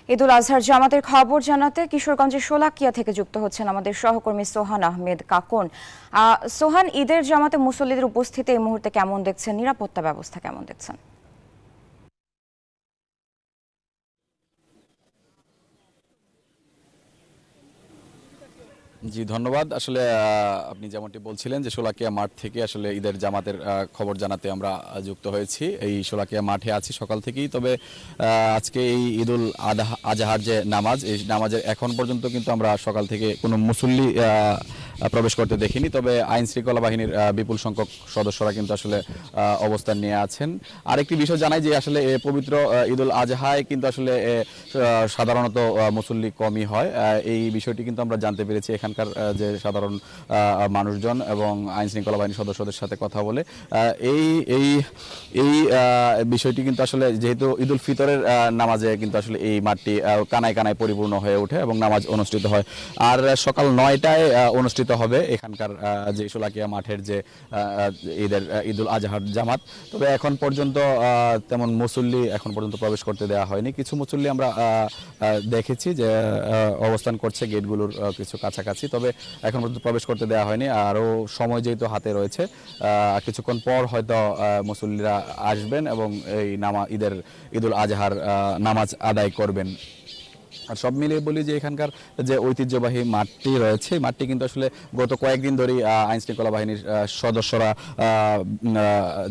ঈদুল আজহার জামাতের খবর জানাতে কিশোরগঞ্জের শোলাকিয়া থেকে যুক্ত হচ্ছেন আমাদের সহকর্মী সোহান আহমেদ কাকন। সোহান, ঈদের জামাতে মুসল্লিদের উপস্থিতি এই মুহূর্তে কেমন দেখছেন, নিরাপত্তা ব্যবস্থা কেমন দেখছেন? জি ধন্যবাদ। আসলে আপনি যেমনটি বলছিলেন যে শোলাকিয়া মাঠ থেকে আসলে ঈদের জামাতের খবর জানাতে আমরা যুক্ত হয়েছি। এই শোলাকিয়া মাঠে আছি সকাল থেকেই। তবে আজকে এই ঈদুল আজহার যে নামাজ, এই নামাজের এখন পর্যন্ত কিন্তু আমরা সকাল থেকে কোনো মুসল্লি প্রবেশ করতে দেখিনি। তবে আইন শৃঙ্খলা বাহিনীর বিপুল সংখ্যক সদস্যরা কিন্তু আসলে অবস্থান নিয়ে আছেন। আরেকটি বিষয় জানাই যে আসলে পবিত্র ঈদুল আজহায় কিন্তু আসলে সাধারণত মুসল্লি কমই হয়। এই বিষয়টি কিন্তু আমরা জানতে পেরেছি এখানকার যে সাধারণ মানুষজন এবং আইন শৃঙ্খলা বাহিনীর সদস্যদের সাথে কথা বলে। এই এই এই বিষয়টি কিন্তু আসলে যেহেতু ঈদুল ফিতরের নামাজে কিন্তু আসলে এই মাঠটি কানায় কানায় পরিপূর্ণ হয়ে ওঠে এবং নামাজ অনুষ্ঠিত হয়। আর সকাল 9টায় অনুষ্ঠিত হবে এখানকার যে শোলাকিয়া মাঠের যে ঈদুল আজহার জামাত। তবে এখন পর্যন্ত তেমন মুসল্লি এখন পর্যন্ত প্রবেশ করতে দেওয়া হয়নি। কিছু মুসল্লি আমরা দেখেছি যে অবস্থান করছে গেটগুলোর কিছু কাছাকাছি, তবে এখন পর্যন্ত প্রবেশ করতে দেওয়া হয়নি। আরও সময় যেহেতু হাতে রয়েছে, কিছুক্ষণ পর হয়তো মুসল্লিরা আসবেন এবং এই ঈদুল আজহার নামাজ আদায় করবেন। আর সব মিলিয়ে বলি যে এখানকার যে ঐতিহ্যবাহী মাঠটি রয়েছে, মাঠটি কিন্তু আসলে গত কয়েকদিন ধরেই আইন শৃঙ্খলা বাহিনীর সদস্যরা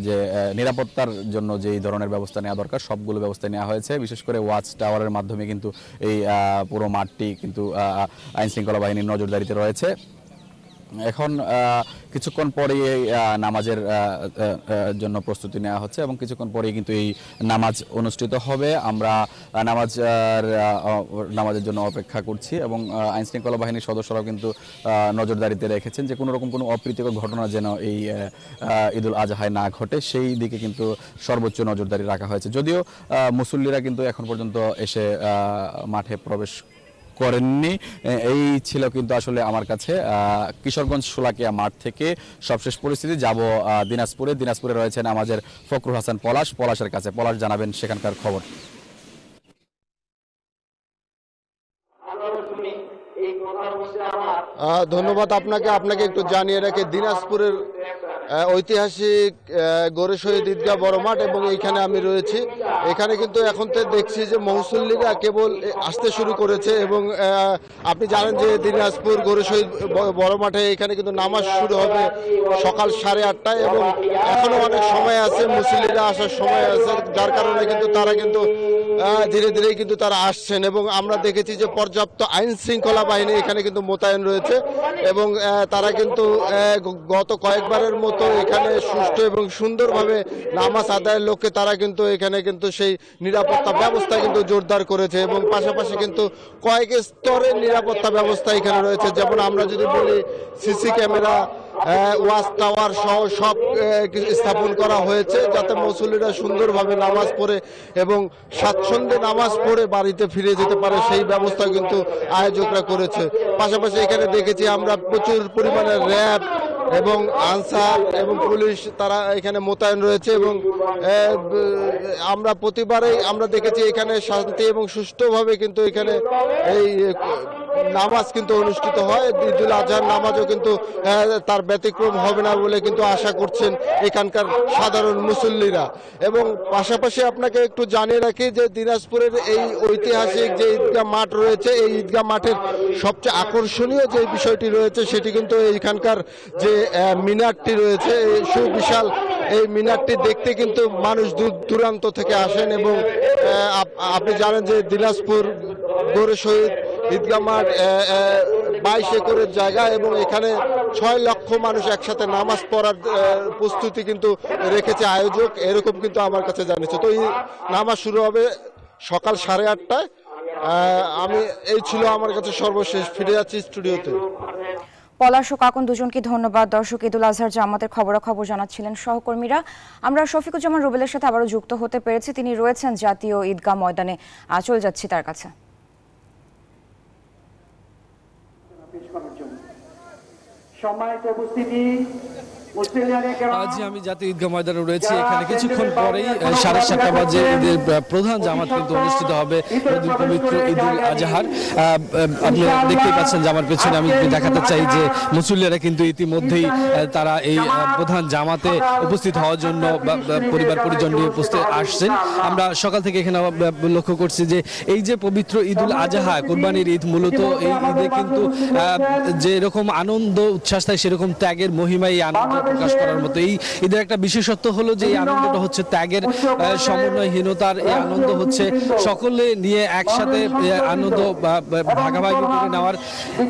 যে নিরাপত্তার জন্য যেই ধরনের ব্যবস্থা নেওয়া দরকার সবগুলো ব্যবস্থা নেওয়া হয়েছে। বিশেষ করে ওয়াচ টাওয়ারের মাধ্যমে কিন্তু এই পুরো মাঠটি কিন্তু আইন শৃঙ্খলা বাহিনীর নজরদারিতে রয়েছে। এখন কিছুক্ষণ পরেই নামাজের জন্য প্রস্তুতি নেওয়া হচ্ছে এবং কিছুক্ষণ পরেই কিন্তু এই নামাজ অনুষ্ঠিত হবে। আমরা নামাজের জন্য অপেক্ষা করছি এবং আইন শৃঙ্খলা বাহিনীর সদস্যরাও কিন্তু নজরদারিতে রেখেছেন যে কোনোরকম কোনো অপ্রীতিকর ঘটনা যেন এই ঈদুল আজহায় না ঘটে, সেই দিকে কিন্তু সর্বোচ্চ নজরদারি রাখা হয়েছে। যদিও মুসল্লিরা কিন্তু এখন পর্যন্ত এসে মাঠে প্রবেশ করেননি। এই ছিল কিন্তু আসলে আমার কাছে কিশোরগঞ্জ শোলাকিয়া মাঠ থেকে সবশেষ পরিস্থিতি। যাব দিনাজপুরে রয়েছেন আমাদের ফখরুল হাসান পলাশের কাছে। পলাশ, জানাবেন সেখানকার খবর। ধন্যবাদ আপনাকে একটু জানিয়ে রাখি, দিনাজপুরের ঐতিহাসিক গড়ে শহীদ ঈদগাহ বড় মাঠ এবং এইখানে আমি রয়েছি। এখানে কিন্তু এখন তো দেখছি যে মুসল্লিরা কেবল আসতে শুরু করেছে এবং আপনি জানেন যে দিনাজপুর গড়ে শহীদ বড় মাঠে এখানে কিন্তু নামাজ শুরু হবে সকাল 8:30টায় এবং এখনো অনেক সময় আছে, মুসল্লিরা আসার সময় আছে, যার কারণে কিন্তু তারা কিন্তু ধীরে ধীরে কিন্তু তারা আসছেন এবং আমরা দেখেছি যে পর্যাপ্ত আইন শৃঙ্খলা বাহিনী এখানে কিন্তু মোতায়েন রয়েছে এবং তারা কিন্তু গত কয়েকবারের মতো এখানে সুষ্ঠু এবং সুন্দরভাবে নামাজ আদায়ের লক্ষ্যে তারা কিন্তু এখানে কিন্তু সেই নিরাপত্তা ব্যবস্থা কিন্তু জোরদার করেছে এবং পাশাপাশি কিন্তু কয়েক স্তরের নিরাপত্তা ব্যবস্থা এখানে রয়েছে। যেমন আমরা যদি বলি সিসি ক্যামেরা, ওয়াচ টাওয়ার সহ সব স্থাপন করা হয়েছে যাতে মুসল্লিরা সুন্দরভাবে নামাজ পড়ে এবং স্বাচ্ছন্দ্যে নামাজ পড়ে বাড়িতে ফিরে যেতে পারে, সেই ব্যবস্থা কিন্তু আয়োজকরা করেছে। পাশাপাশি এখানে দেখেছি আমরা প্রচুর পরিমাণে র্যাব এবং আনসার এবং পুলিশ তারা এখানে মোতায়েন রয়েছে এবং আমরা প্রতিবারেই আমরা দেখেছি এখানে শান্তি এবং সুষ্ঠুভাবে কিন্তু এখানে এই নামাজ কিন্তু অনুষ্ঠিত হয়। ঈদুল আজহার নামাজও কিন্তু তার ব্যতিক্রম হবে না বলে কিন্তু আশা করছেন এখানকার সাধারণ মুসল্লিরা। এবং পাশাপাশি আপনাকে একটু জানিয়ে রাখি যে দিনাজপুরের এই ঐতিহাসিক যে ঈদগাহ মাঠ রয়েছে, এই ঈদগাহ মাঠের সবচেয়ে আকর্ষণীয় যে বিষয়টি রয়েছে সেটি কিন্তু এইখানকার যে মিনারটি রয়েছে, এই সুবিশাল এই মিনারটি দেখতে কিন্তু মানুষ দূর দূরান্ত থেকে আসেন এবং আপনি জানেন যে দিনাজপুর গড়ে শহীদ ঈদগাহ মাঠ 22 একরের জায়গা এবং এখানে 6 লক্ষ মানুষ একসাথে নামাজ পড়ার প্রস্তুতি কিন্তু রেখেছে আয়োজক, এরকম কিন্তু আমার কাছে জানিয়েছে। তো এই নামাজ শুরু হবে সকাল 8:30টায়। এই ছিল আমার কাছে সর্বশেষ। ফিরে যাচ্ছি স্টুডিওতে। পলাশ ও কাকন দুজনকে ধন্যবাদ। দর্শক, ঈদুল আজহার জামাতের খবরাখবর জানাচ্ছিলেন সহকর্মীরা। আমরা শফিকুজ্জামান রুবেলের সাথে আবারও যুক্ত হতে পেরেছি, তিনি রয়েছেন জাতীয় ঈদগাহ ময়দানে। চলে যাচ্ছি তার কাছে। সম্মানিত উপস্থিতি, আজ আমি জাতীয় ঈদগাহ ময়দানে রয়েছি। এখানে কিছুক্ষণ পরেই 7:30 বাজে ঈদের প্রধান জামাত কিন্তু অনুষ্ঠিত হবে পবিত্র ঈদুল আজহার। আপনি দেখতেই পাচ্ছেন যে আমার পেছনে আমি দেখাতে চাই যে মুসল্লিরা কিন্তু ইতিমধ্যেই তারা এই প্রধান জামাতে উপস্থিত হওয়ার জন্য পরিবার পরিজন নিয়ে উপস্থিত আসছেন। আমরা সকাল থেকে এখানে লক্ষ্য করছি যে এই যে পবিত্র ঈদুল আজহা কুরবানির ঈদ, মূলত এই ঈদে কিন্তু যে এরকম আনন্দ উচ্ছ্বাস থাকে সেরকম ত্যাগের মহিমা এই আনন্দ প্রকাশ করার মতো। এই ঈদের একটা বিশেষত্ব হলো যে এই আনন্দটা হচ্ছে ত্যাগের, সমন্বয়হীনতার এই আনন্দ হচ্ছে সকলে নিয়ে একসাথে আনন্দ ভাগাভাগি করে নেওয়ার।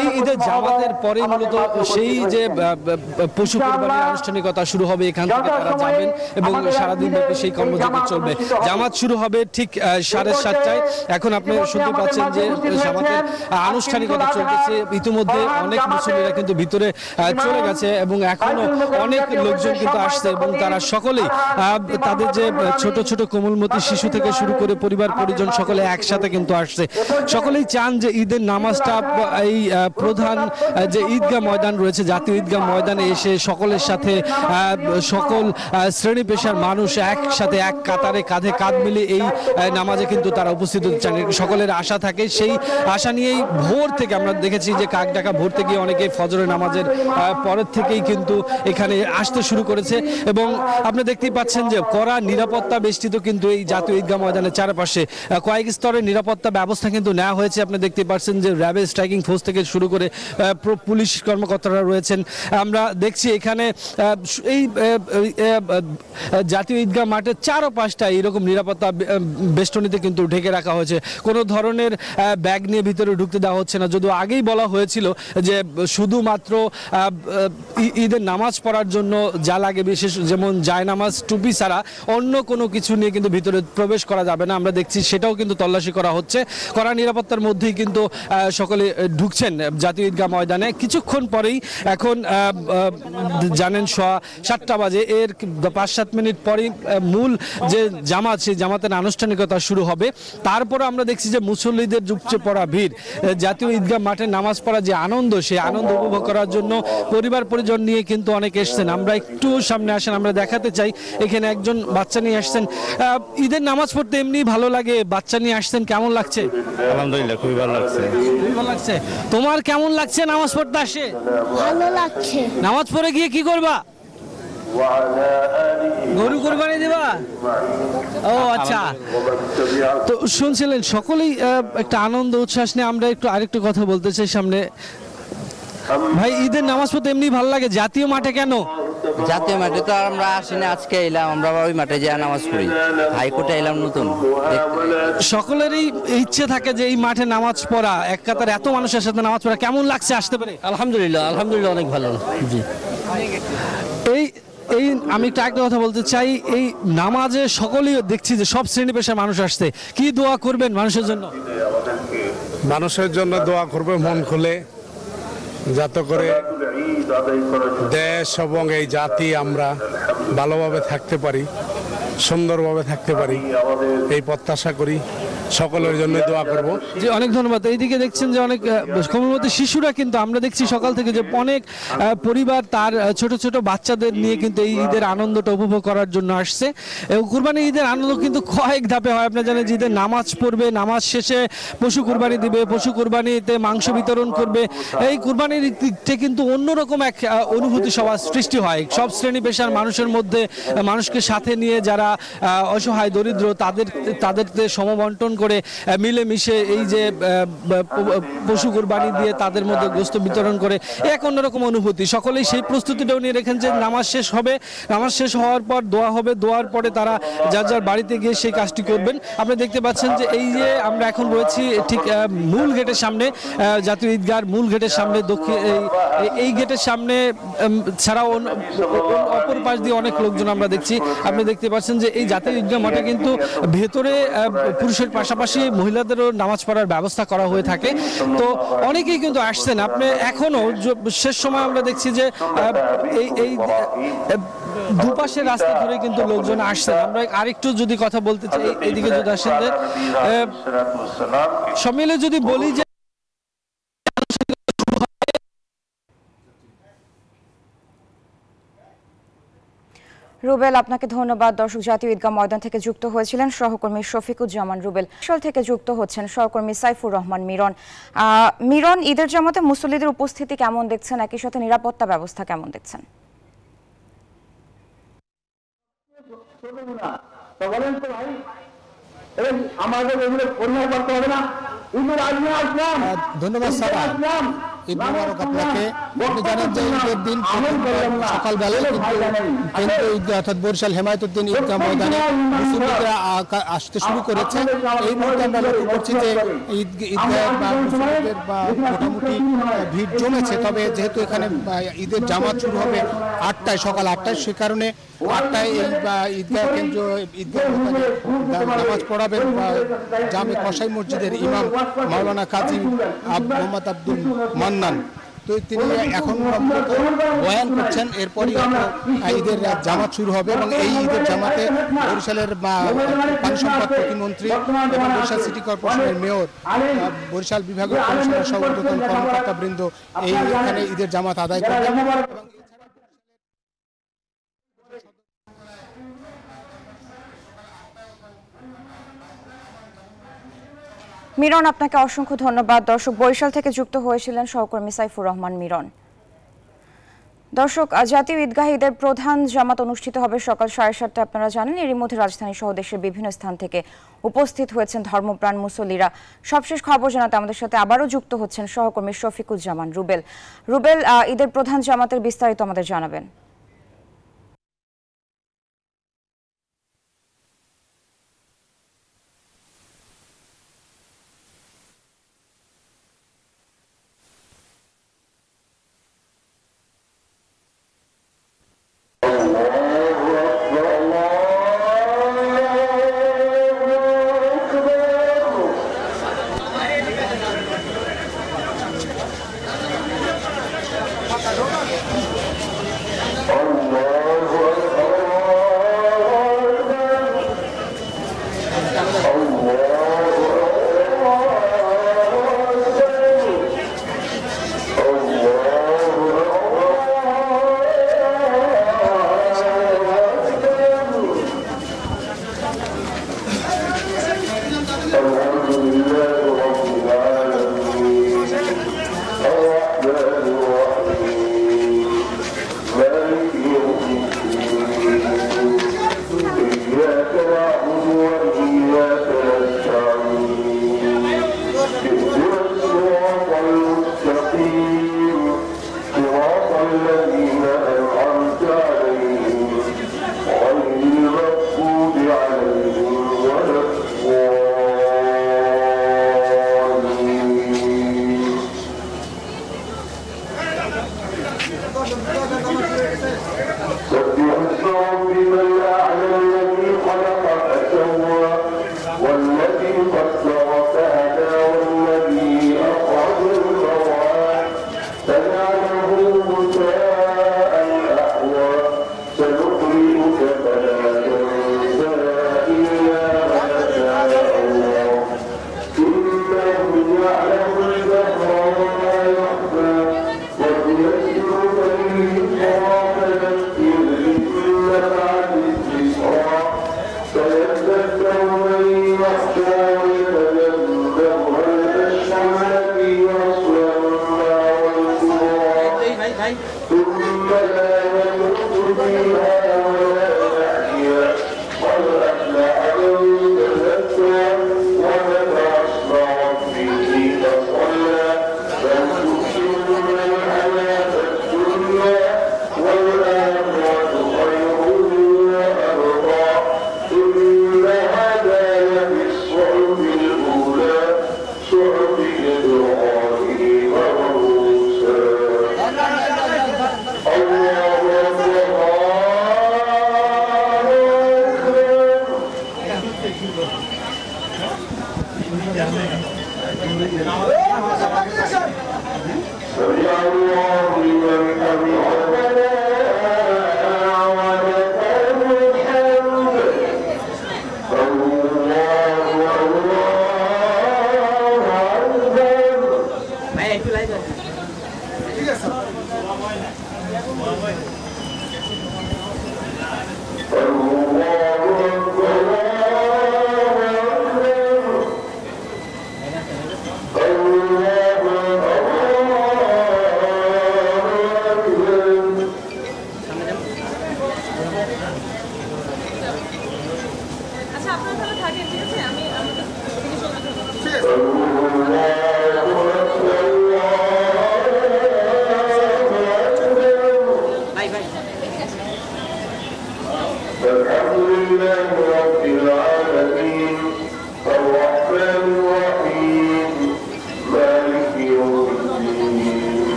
এই ঈদের জামাতের পরে মূলত সেই যে পশু কোরবানির আনুষ্ঠানিকতা শুরু হবে, এখান থেকে তারা যাবেন এবং সারাদিন ব্যাপী সেই কর্মযজ্ঞ চলবে। জামাত শুরু হবে ঠিক 7:30টায়। এখন আপনি শুনতে পাচ্ছেন যে জামাতের আনুষ্ঠানিকতা চলতেছে। ইতিমধ্যে অনেক মুসল্লিরা কিন্তু ভিতরে চলে গেছে এবং এখনো অনেক লোকজন কিন্তু আসছে এবং তারা সকলেই তাদের যে ছোট ছোট কোমলমতি শিশু থেকে শুরু করে পরিবার পরিজন সকলে একসাথে কিন্তু আসছে। সকলেই চান যে ঈদের নামাজটা এই প্রধান যে ঈদগাহ ময়দান রয়েছে জাতীয় ঈদগাহ ময়দানে এসে সকলের সাথে সকল শ্রেণী পেশার মানুষ একসাথে এক কাতারে কাঁধে কাঁধ মিলিয়ে এই নামাজে কিন্তু তারা উপস্থিত হতে চান। সকলের আশা থাকে, সেই আশা নিয়েই ভোর থেকে আমরা দেখেছি যে কাক ডাকা ভোর থেকে অনেকে ফজরের নামাজের পরের থেকেই কিন্তু এখানে আসতে শুরু করেছে এবং আপনি দেখতেই পাচ্ছেন যে কড়া নিরাপত্তা বেষ্টিত কিন্তু এই জাতীয় ঈদগাহ ময়দানের চারপাশে কয়েক স্তরের নিরাপত্তা ব্যবস্থা কিন্তু নেওয়া হয়েছে। আপনি দেখতে পাচ্ছেন যে র্যাবের স্ট্রাইকিং ফোর্স থেকে শুরু করে পুলিশ কর্মকর্তারা রয়েছেন। আমরা দেখছি এখানে এই জাতীয় ঈদগাহ মাঠের চারপাশটা এইরকম নিরাপত্তা বেষ্টনীতে কিন্তু ঢেকে রাখা হয়েছে। কোনো ধরনের ব্যাগ নিয়ে ভিতরে ঢুকতে দেওয়া হচ্ছে না, যদিও আগেই বলা হয়েছিল যে শুধুমাত্র ঈদের নামাজ পড়ার জন্য যা লাগে, বিশেষ যেমন জায়নামাজ টুপি ছাড়া অন্য কোনো কিছু নিয়ে কিন্তু ভিতরে প্রবেশ করা যাবে না। আমরা দেখছি সেটাও কিন্তু তল্লাশি করা হচ্ছে। কড়া নিরাপত্তার মধ্যেই কিন্তু সকলে ঢুকছেন জাতীয় ঈদগাহ ময়দানে। কিছুক্ষণ পরেই এখন জানেন 7:30 বাজে, এর 5-7 মিনিট পরেই মূল যে জামাত সেই জামাতের আনুষ্ঠানিকতা শুরু হবে। তারপরে আমরা দেখছি যে মুসল্লিদের উপচে পড়া ভিড়, জাতীয় ঈদগাহ মাঠে নামাজ পড়া যে আনন্দ, সেই আনন্দ উপভোগ করার জন্য পরিবার পরিজন নিয়ে কিন্তু অনেক এসছেন। আমরা একটু সামনে আসেন, আমরা দেখাতে চাই এখানে একজন বাচ্চা নিয়ে আসছেন। ঈদের নামাজ পড়তে এমনি ভালো লাগে, বাচ্চা নিয়ে আসছেন, কেমন লাগছে? আলহামদুলিল্লাহ, খুবই ভালো লাগছে। খুবই ভালো লাগছে। তোমার কেমন লাগছে নামাজ পড়তে আসে? ভালো লাগছে। নামাজ পড়ে গিয়ে কি করবা? গরু কুরবানি দিবা? ও আচ্ছা। তো শুনছিলেন সকলেই একটা আনন্দ উচ্ছ্বাস নিয়ে। আমরা একটু আরেকটু কথা বলতে চাই সামনে। ভাই, ঈদের নামাজ পড়তে এমনি ভালো লাগে, জাতীয় মাঠে কেন? জাতীয় মাঠে তো আমরা আসি না, আজকে এলাম, আমরা ওই মাঠে যে নামাজ পড়ি। হাইকোর্টে এলাম নতুন। সকলেরই ইচ্ছে থাকে যে এই মাঠে নামাজ পড়া, এক কাতার এত মানুষের সাথে নামাজ পড়া। কেমন লাগছে আসতে পেরে? আলহামদুলিল্লাহ, আলহামদুলিল্লাহ, অনেক ভালো। জি, এই আমি একটা কথা বলতে চাই, এই নামাজে সকলেই দেখছি যে সব শ্রেণী পেশার মানুষ আসছে। কি দোয়া করবেন মানুষের জন্য? মানুষের জন্য দোয়া করবে মন খুলে, যাতে করে দেশ এবং এই জাতি আমরা ভালোভাবে থাকতে পারি, সুন্দরভাবে থাকতে পারি, এই প্রত্যাশা করি। সকলের জন্য দোয়া করব। জি, অনেক ধন্যবাদ। এইদিকে দেখছেন যে অনেক কোমলমতি শিশুরা কিন্তু আমরা দেখছি সকাল থেকে যে অনেক পরিবার তার ছোট ছোট বাচ্চাদের নিয়ে কিন্তু এই ঈদের আনন্দটা উপভোগ করার জন্য আসছে। এবং কুরবানির ঈদের আনন্দ কিন্তু কয়েক ধাপে হয়। আপনারা জানেন যে ঈদের নামাজ পড়বে, নামাজ শেষে পশু কুরবানি দিবে, পশু কুরবানিতে মাংস বিতরণ করবে। এই কুরবানির ঈদে কিন্তু অন্যরকম এক অনুভূতি সবার সৃষ্টি হয় সব শ্রেণী পেশার মানুষের মধ্যে। মানুষকে সাথে নিয়ে যারা অসহায় দরিদ্র তাদের সমবন্টন করে মিলেমিশে এই যে পশু কুরবানি দিয়ে তাদের মধ্যে গোশত বিতরণ করে এক অন্যরকম অনুভূতি। সকলেই সেই প্রস্তুতিটাও নিয়ে রেখেন যে নামাজ শেষ হবে, নামাজ শেষ হওয়ার পর দোয়া হবে, দোয়ার পরে তারা যার যার বাড়িতে গিয়ে সেই কাজটি করবেন। আপনি দেখতে পাচ্ছেন যে এই যে আমরা এখন রয়েছি ঠিক মূল গেটের সামনে, জাতীয় ঈদগাহর মূল গেটের সামনে। এই গেটের সামনে ছাড়াও অপর পাশ দিয়ে অনেক লোকজন আমরা দেখছি। আপনি দেখতে পাচ্ছেন যে এই জাতীয় ঈদগাহ মাঠে কিন্তু ভেতরে পুরুষের পাশাপাশি মহিলাদেরও নামাজ পড়ার ব্যবস্থা করা হয়ে থাকে। তো অনেকেই কিন্তু আসছেন। আপনি এখনো শেষ সময় আমরা দেখছি যে এই দুপাশের রাস্তা ধরে কিন্তু লোকজন আসছেন। আমরা আরেকটু যদি কথা বলতে চাই, এইদিকে যদি আসেন, সব মিলে যদি বলি যে রুবেল, আপনাকে ধন্যবাদ। দর্শক, জাতীয় ঈদগাহ ময়দান থেকে যুক্ত হয়েছিলেন সহকর্মী শফিকুজ্জামান রুবেল। বরিশাল থেকে যুক্ত হচ্ছেন সহকর্মী সাইফুর রহমান মিরন। মিরন, ঈদের জামাতে মুসল্লিদের উপস্থিতি কেমন দেখছেন, একই সাথে নিরাপত্তা ব্যবস্থা কেমন দেখছেন? ধন্যবাদ সারা। ঈদ মোবারক আপনাকে। আপনি জানেন যে ঈদের দিন সকালবেলায় কিন্তু ঈদগাহ অর্থাৎ বরিশাল হেমায়েতুদ্দিন ঈদগাহ ময়দানে মুসল্লিরা আসতে শুরু করেছে। এই মুহূর্তে আমরা লক্ষ্য করছি যে ঈদগাহ মুসল্লিদের মোটামুটি ভিড় জমেছে। তবে যেহেতু এখানে ঈদের জামাত শুরু হবে 8টায়, সকাল 8টায়, সে কারণে 8টায় এই ঈদগাহ কেন্দ্র ঈদগাহ নামাজ পড়াবেন জামে কসাই মসজিদের ইমাম মাওলানা কাজী মোহাম্মদ আব্দুল মান্নান। তো তিনি এখন বয়ান করছেন, এরপরই ঈদের জামাত শুরু হবে এবং এই ঈদের জামাতে বরিশালের পানি সম্পদ প্রতিমন্ত্রী এবং বরিশাল সিটি কর্পোরেশনের মেয়র, বরিশাল বিভাগীয় কমিশনার সহ ঊর্ধ্বতন কর্মকর্তাবৃন্দ এখানে ঈদের জামাত আদায় করবেন। মিরন, আপনাকে অসংখ্য ধন্যবাদ। দর্শক, বরিশাল থেকে যুক্ত হয়েছিলেন সহকর্মী সাইফুর রহমান মিরন। দর্শক, জাতীয় ঈদগাহ ঈদের প্রধান জামাত অনুষ্ঠিত হবে সকাল 7:30টায়। আপনারা জানেন, এরই মধ্যে রাজধানী সহ দেশের বিভিন্ন স্থান থেকে উপস্থিত হয়েছেন ধর্মপ্রাণ মুসল্লিরা। সবশেষ খবর জানাতে আমাদের সাথে আবারও যুক্ত হচ্ছেন সহকর্মী শফিকুজ্জামান রুবেল। রুবেল, ঈদের প্রধান জামাতের বিস্তারিত আমাদের জানাবেন।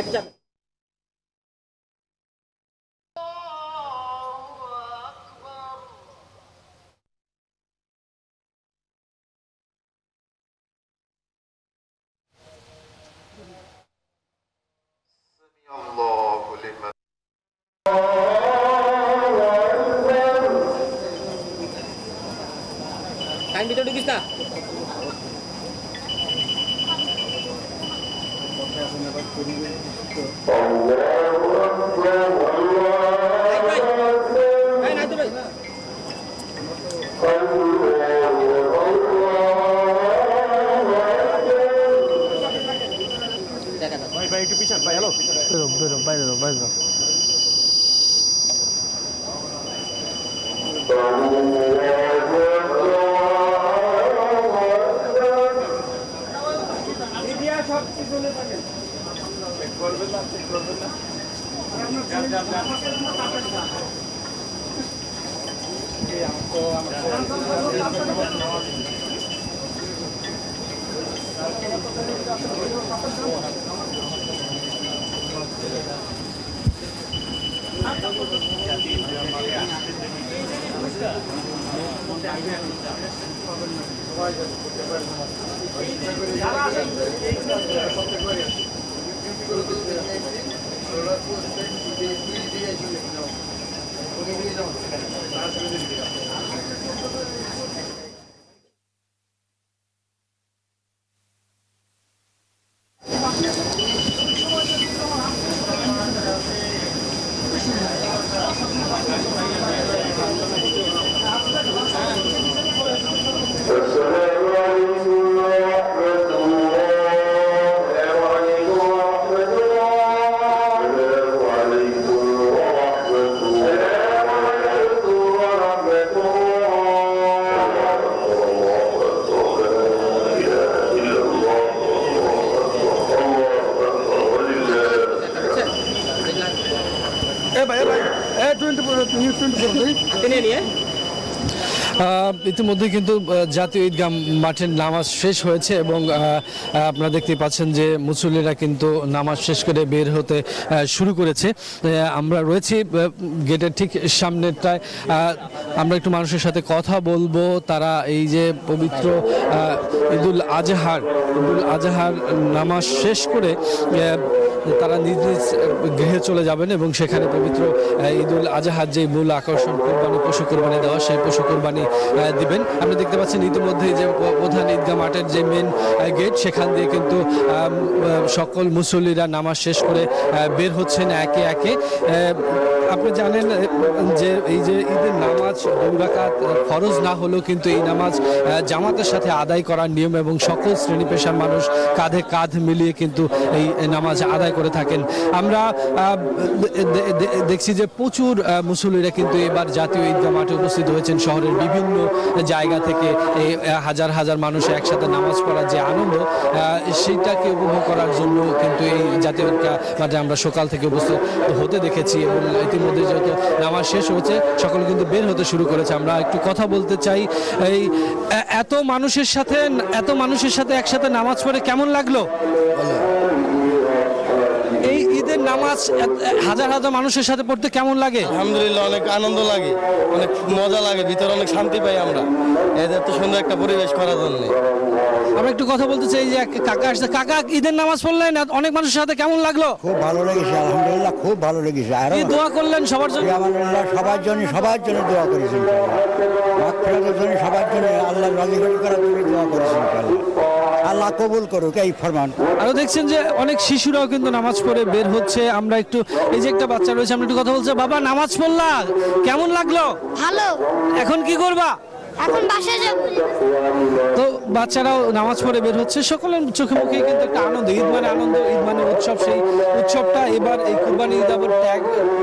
আচ্ছা ঠিক আছে। ইতিমধ্যে কিন্তু জাতীয় ঈদগাহ মাঠের নামাজ শেষ হয়েছে এবং আপনারা দেখতে পাচ্ছেন যে মুসল্লিরা কিন্তু নামাজ শেষ করে বের হতে শুরু করেছে। আমরা রয়েছি গেটের ঠিক সামনেটায়, আমরা একটু মানুষের সাথে কথা বলবো। তারা এই যে পবিত্র ঈদুল আজহার নামাজ শেষ করে তারা নিজ নিজ গৃহে চলে যাবেন এবং সেখানে পবিত্র ঈদুল আজহার যে মূল আকর্ষণ কোরবানি, পশু কোরবানি দেওয়া, সেই পশু কোরবানি দিবেন। আপনি দেখতে পাচ্ছেন ইতিমধ্যে যে প্রধান ঈদগাহ মাঠের যে মেন গেট, সেখান দিয়ে কিন্তু সকল মুসল্লিরা নামাজ শেষ করে বের হচ্ছেন একে একে। আপনি জানেন যে এই যে ঈদের নামাজ 2 রাকাত ফরজ না হলেও কিন্তু এই নামাজ জামাতের সাথে আদায় করার নিয়ম এবং সকল শ্রেণী পেশার মানুষ কাঁধে কাঁধ মিলিয়ে কিন্তু এই নামাজ আদায় করে থাকেন। আমরা দেখছি যে প্রচুর মুসল্লিরা কিন্তু এবার জাতীয় ঈদগাহ মাঠে উপস্থিত হয়েছেন শহরের বিভিন্ন জায়গা থেকে। এই হাজার হাজার মানুষ একসাথে নামাজ পড়ার যে আনন্দ, সেইটাকে উপভোগ করার জন্য কিন্তু এই জাতীয় ঈদগাহ মাঠে আমরা সকাল থেকে উপস্থিত হতে দেখেছি এবং ইতিমধ্যে যেহেতু নামাজ শেষ হয়েছে সকলে কিন্তু বের হতে শুরু করেছে। আমরা একটু কথা বলতে চাই, এই এত মানুষের সাথে একসাথে নামাজ পড়ে কেমন লাগলো? এই ঈদের নামাজ নামাজ হাজার হাজার মানুষের সাথে পড়তে কেমন লাগে? আলহামদুলিল্লাহ, অনেক আনন্দ লাগে, অনেক মজা লাগে, ভিতরে অনেক শান্তি পাই আমরা এত সুন্দর একটা পরিবেশ করার জন্য। আমরা একটু কথা বলতে চাই যে কাকা আসছে। কাকা, ঈদের নামাজ পড়লেন, অনেক মানুষের সাথে কেমন লাগলো? খুব ভালো লেগেছে, আলহামদুলিল্লাহ, খুব ভালো লেগেছে। আর কি দোয়া করলেন সবার জন্য? আলহামদুলিল্লাহ, সবার জন্য দোয়া করেছেন, মাগফিরাতের জন্য, সবার জন্য, আল্লাহ রাজি খুশি করার জন্য দোয়া করেছেন। আল্লাহ কবুল করুক এই ফরমান। আরো দেখছেন যে অনেক শিশুরাও কিন্তু নামাজ পড়ে বের হচ্ছে। আমরা একটু, এই যে একটা বাচ্চা রয়েছে, আমরা একটু কথা বলছি। বাবা, নামাজ পড়লা, কেমন লাগলো? ভালো। এখন কি করবা? এখন বাসায় যাব। তো বাচ্চারাও নামাজ পড়ে বের হচ্ছে, সকলের চোখে মুখে কিন্তু একটা আনন্দ। ঈদ মানে আনন্দ, ঈদ মানে উৎসব। সেই উৎসবটা এবার এই কুরবানি ঈদ আবার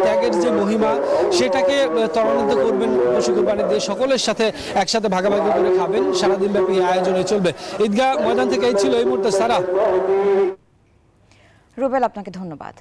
ত্যাগের যে মহিমা, সেটাকে ত্বরান্বিত করবেন পশু কুরবানি দিয়ে, সকলের সাথে একসাথে ভাগাভাগি করে খাবেন। সারাদিন ব্যাপী এই আয়োজনে চলবে। ঈদগাহ ময়দান থেকে এই ছিল এই মুহূর্তে সারা। রুবেল, আপনাকে ধন্যবাদ।